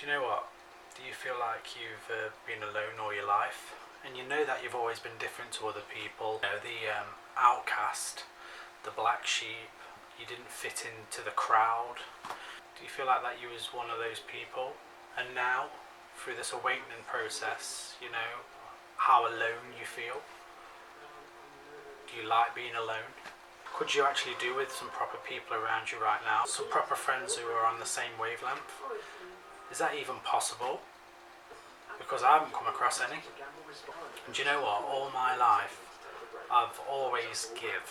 Do you know what? Do you feel like you've been alone all your life? And you know that you've always been different to other people. You know, the outcast, the black sheep, you didn't fit into the crowd. Do you feel like that you was one of those people? And now, through this awakening process, you know, how alone you feel? Do you like being alone? Could you actually do with some proper people around you right now? Some proper friends who are on the same wavelength? Is that even possible? Because I haven't come across any. And do you know what? All my life, I've always give.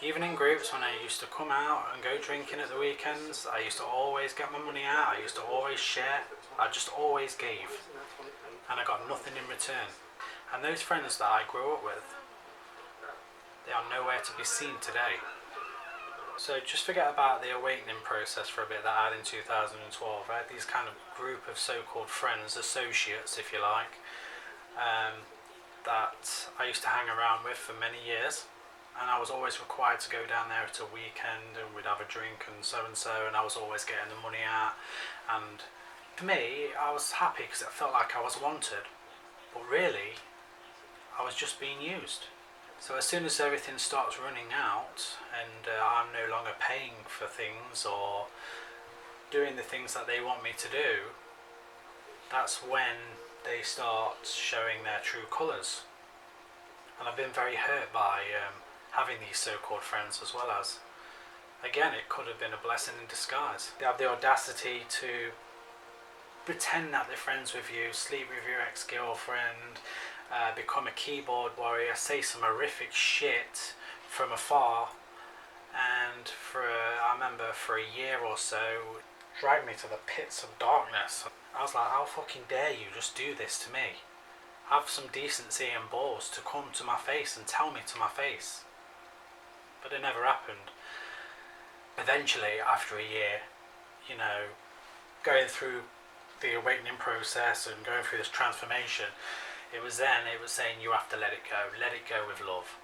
Even in groups, when I used to come out and go drinking at the weekends, I used to always get my money out. I used to always share. I just always gave. And I got nothing in return. And those friends that I grew up with, they are nowhere to be seen today. So just forget about the awakening process for a bit that I had in 2012. I had these kind of group of so-called friends, associates if you like, that I used to hang around with for many years. And I was always required to go down there at a weekend and we'd have a drink and so, and I was always getting the money out. And for me, I was happy because it felt like I was wanted. But really, I was just being used. So as soon as everything starts running out and I'm no longer paying for things or doing the things that they want me to do, that's when they start showing their true colours. And I've been very hurt by having these so-called friends as well as. Again, it could have been a blessing in disguise. They have the audacity to pretend that they're friends with you, sleep with your ex-girlfriend, become a keyboard warrior, say some horrific shit from afar, and I remember for a year or so, dragged me to the pits of darkness. I was like, how fucking dare you just do this to me? Have some decency and balls to come to my face and tell me to my face. But it never happened. Eventually, after a year, you know, going through the awakening process and going through this transformation, it was saying you have to let it go with love.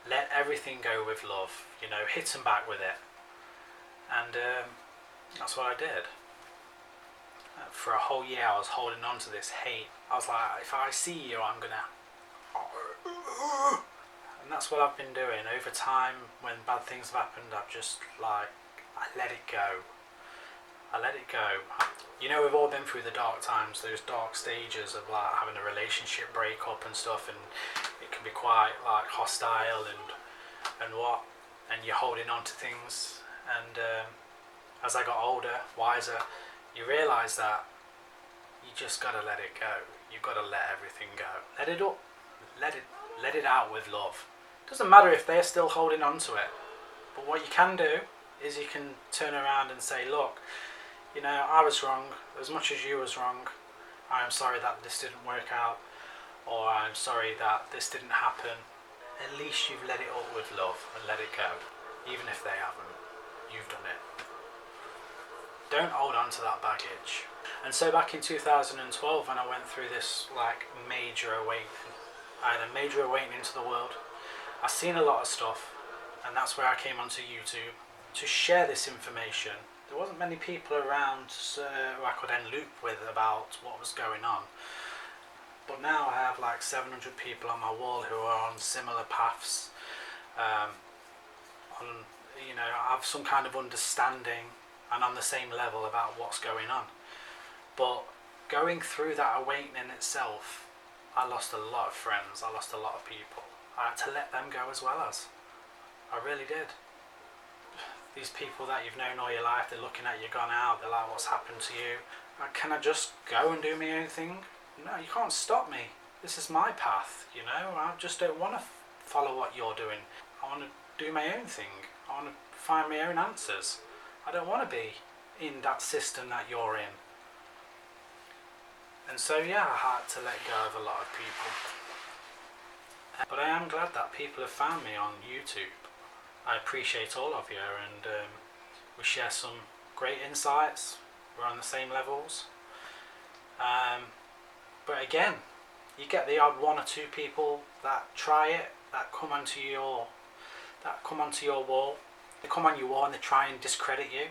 Let everything go with love, you know, hit them back with it. And that's what I did. For a whole year I was holding on to this hate. I was like, if I see you, I'm gonna... And that's what I've been doing. Over time, when bad things have happened, I've just like, I let it go. I let it go. You know, we've all been through the dark times, those dark stages of like having a relationship breakup and stuff, and it can be quite like hostile and what, and you're holding on to things. And as I got older, wiser, you realise that you just gotta let it go. You gotta let everything go. Let it up. Let it out with love. Doesn't matter if they're still holding on to it. But what you can do is you can turn around and say, look, you know, I was wrong as much as you was wrong. I'm sorry that this didn't work out, or I'm sorry that this didn't happen. At least you've let it up with love and let it go. Even if they haven't, you've done it. Don't hold on to that baggage. And so back in 2012, when I went through this like major awakening, I had a major awakening to the world. I've seen a lot of stuff, and that's where I came onto YouTube to share this information. There wasn't many people around who I could then loop with about what was going on. But now I have like 700 people on my wall who are on similar paths. You know, I have some kind of understanding and on the same level about what's going on. But going through that awakening itself, I lost a lot of friends, I lost a lot of people. I had to let them go as well as. I really did. These people that you've known all your life, they're looking at you gone out, they're like, what's happened to you? Can I just go and do my own thing? No, you can't stop me. This is my path, you know? I just don't want to follow what you're doing. I want to do my own thing. I want to find my own answers. I don't want to be in that system that you're in. And so yeah, I had to let go of a lot of people. But I am glad that people have found me on YouTube. I appreciate all of you, and we share some great insights. We're on the same levels. But again, you get the odd one or two people that try it, that come onto your wall. They come on your wall and they try and discredit you,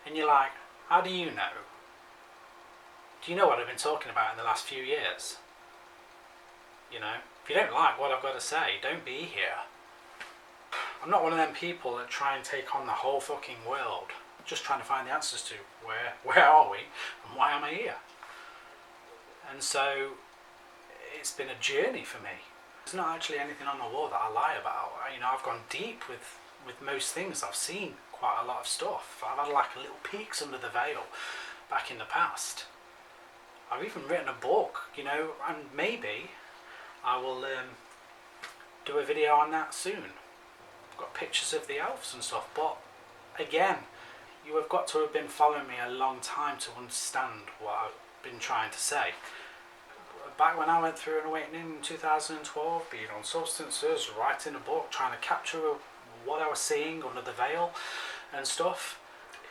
and you're like, how do you know? Do you know what I've been talking about in the last few years? You know, if you don't like what I've got to say, don't be here. I'm not one of them people that try and take on the whole fucking world. I'm just trying to find the answers to where are we and why am I here? And so it's been a journey for me. There's not actually anything on the wall that I lie about. You know, I've gone deep with most things. I've seen quite a lot of stuff. I've had like little peeks under the veil back in the past. I've even written a book, you know, and maybe I will do a video on that soon. I've got pictures of the elves and stuff, but again, you have got to have been following me a long time to understand what I've been trying to say. Back when I went through an awakening in 2012, being on substances, writing a book, trying to capture what I was seeing under the veil and stuff,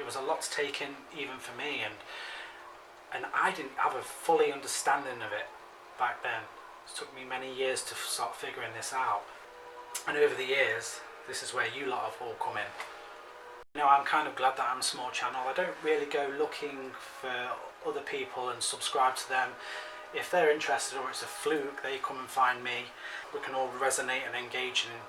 it was a lot to take in even for me, and I didn't have a fully understanding of it back then. It took me many years to start figuring this out, and over the years this is where you lot have all come in. You know, I'm kind of glad that I'm a small channel. I don't really go looking for other people and subscribe to them. If they're interested or it's a fluke, they come and find me. We can all resonate and engage in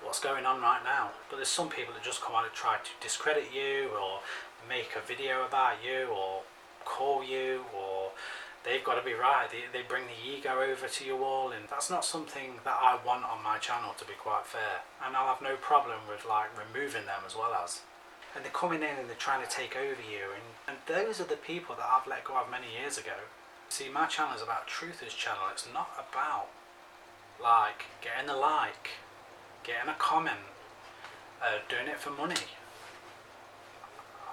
what's going on right now. But there's some people that just come on and try to discredit you or make a video about you or call you, or they've got to be right. They bring the ego over to you all, and that's not something that I want on my channel, to be quite fair. And I'll have no problem with like removing them as well as. And they're coming in and they're trying to take over you, and those are the people that I've let go of many years ago. See, my channel is about Truthers channel. It's not about like getting a like, getting a comment, doing it for money.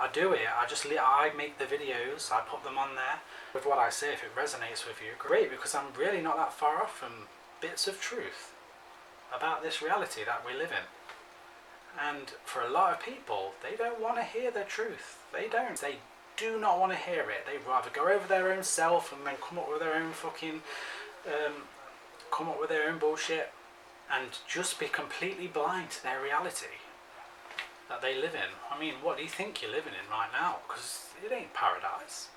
I do it, I make the videos, I put them on there with what I say. If it resonates with you, great, because I'm really not that far off from bits of truth about this reality that we live in. And for a lot of people, they don't want to hear the truth. They do not want to hear it. They'd rather go over their own self and then come up with their own fucking, come up with their own bullshit and just be completely blind to their reality that they live in. I mean, what do you think you're living in right now? Because it ain't paradise.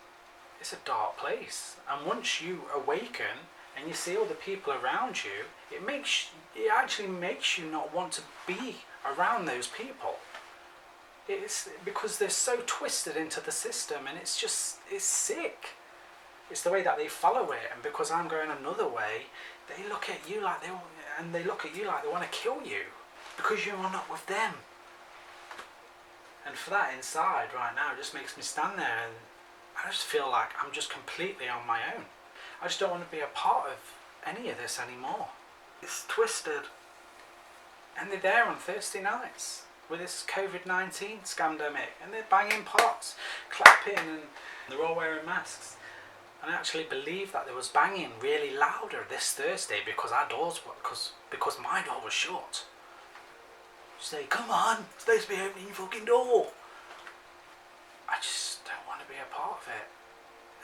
It's a dark place. And once you awaken and you see all the people around you, it actually makes you not want to be around those people. It's because they're so twisted into the system, and it's sick. It's the way that they follow it, and because I'm going another way, they look at you like they want to kill you because you're not with them. And for that inside right now, it just makes me stand there and I just feel like I'm just completely on my own. I just don't want to be a part of any of this anymore. It's twisted. And they're there on Thursday nights with this COVID-19 scamdemic, and they're banging pots, clapping, and they're all wearing masks. And I actually believe that there was banging really louder this Thursday because our doors were, because my door was shut. Say, come on, it's supposed to be opening your fucking door. I just don't want to be a part of it.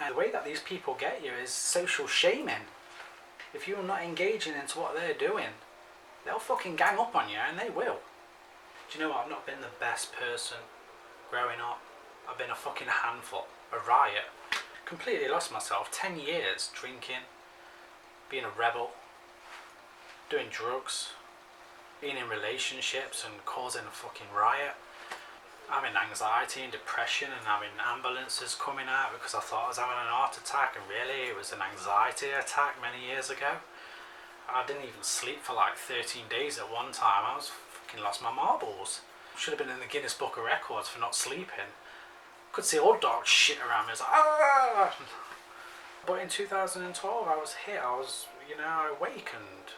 And the way that these people get you is social shaming. If you're not engaging into what they're doing, they'll fucking gang up on you, and they will. Do you know what? I've not been the best person growing up. I've been a fucking handful, a riot. Completely lost myself. 10 years drinking, being a rebel, doing drugs, being in relationships and causing a fucking riot, having anxiety and depression and having ambulances coming out because I thought I was having an heart attack, and really it was an anxiety attack many years ago. I didn't even sleep for like 13 days at one time. I was fucking lost my marbles. Should have been in the Guinness Book of Records for not sleeping. Could see all dark shit around me. I was like, ah! But in 2012 I was hit. I awakened.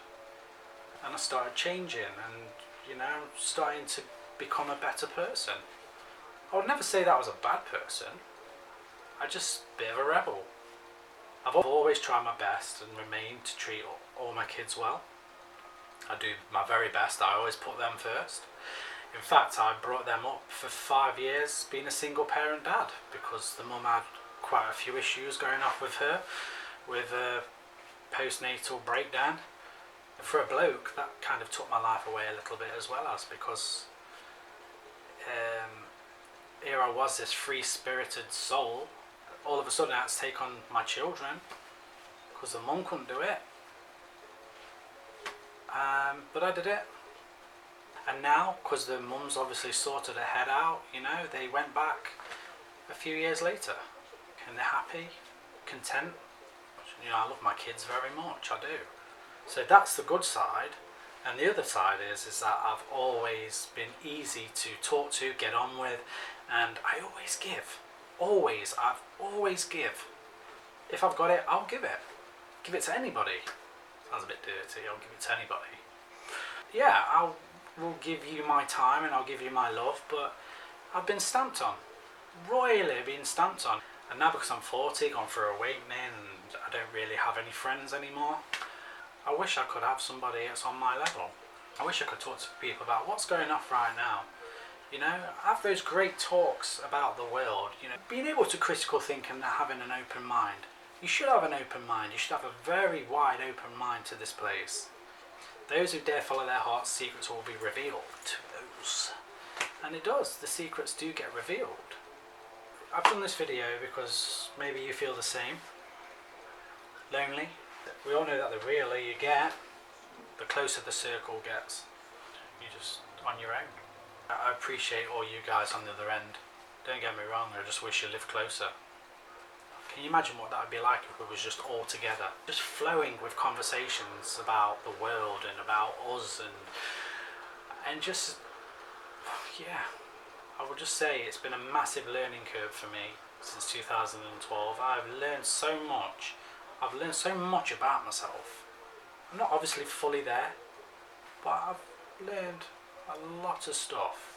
And I started changing and, starting to become a better person. I would never say that I was a bad person. I just a bit of a rebel. I've always tried my best and remained to treat all my kids well. I do my very best. I always put them first. In fact, I brought them up for 5 years being a single parent dad because the mum had quite a few issues going off with her, with a postnatal breakdown. For a bloke, that kind of took my life away a little bit as well, as because here I was, this free-spirited soul, all of a sudden I had to take on my children because the mum couldn't do it. But I did it. And now, because the mum's obviously sorted her head out, you know, they went back a few years later. And they're happy, content. You know, I love my kids very much, I do. So that's the good side. And the other side is that I've always been easy to talk to, get on with, and I always give. I've always give. If I've got it, I'll give it. Give it to anybody. Sounds a bit dirty, I'll give it to anybody. Yeah, I will give you my time and I'll give you my love, but I've been stamped on. Royally been stamped on. And now because I'm 40, gone through awakening, and I don't really have any friends anymore, I wish I could have somebody that's on my level. I wish I could talk to people about what's going off right now. You know, have those great talks about the world. You know, being able to critical think and having an open mind. You should have an open mind. You should have a very wide open mind to this place. Those who dare follow their heart's secrets will be revealed to those. And it does. The secrets do get revealed. I've done this video because maybe you feel the same. Lonely. We all know that the realer you get, the closer the circle gets. You're just on your own. I appreciate all you guys on the other end. Don't get me wrong, I just wish you lived closer. Can you imagine what that would be like if we was just all together? Just flowing with conversations about the world and about us and just, yeah. I would just say it's been a massive learning curve for me since 2012. I've learned so much. I've learned so much about myself. I'm not obviously fully there, but I've learned a lot of stuff.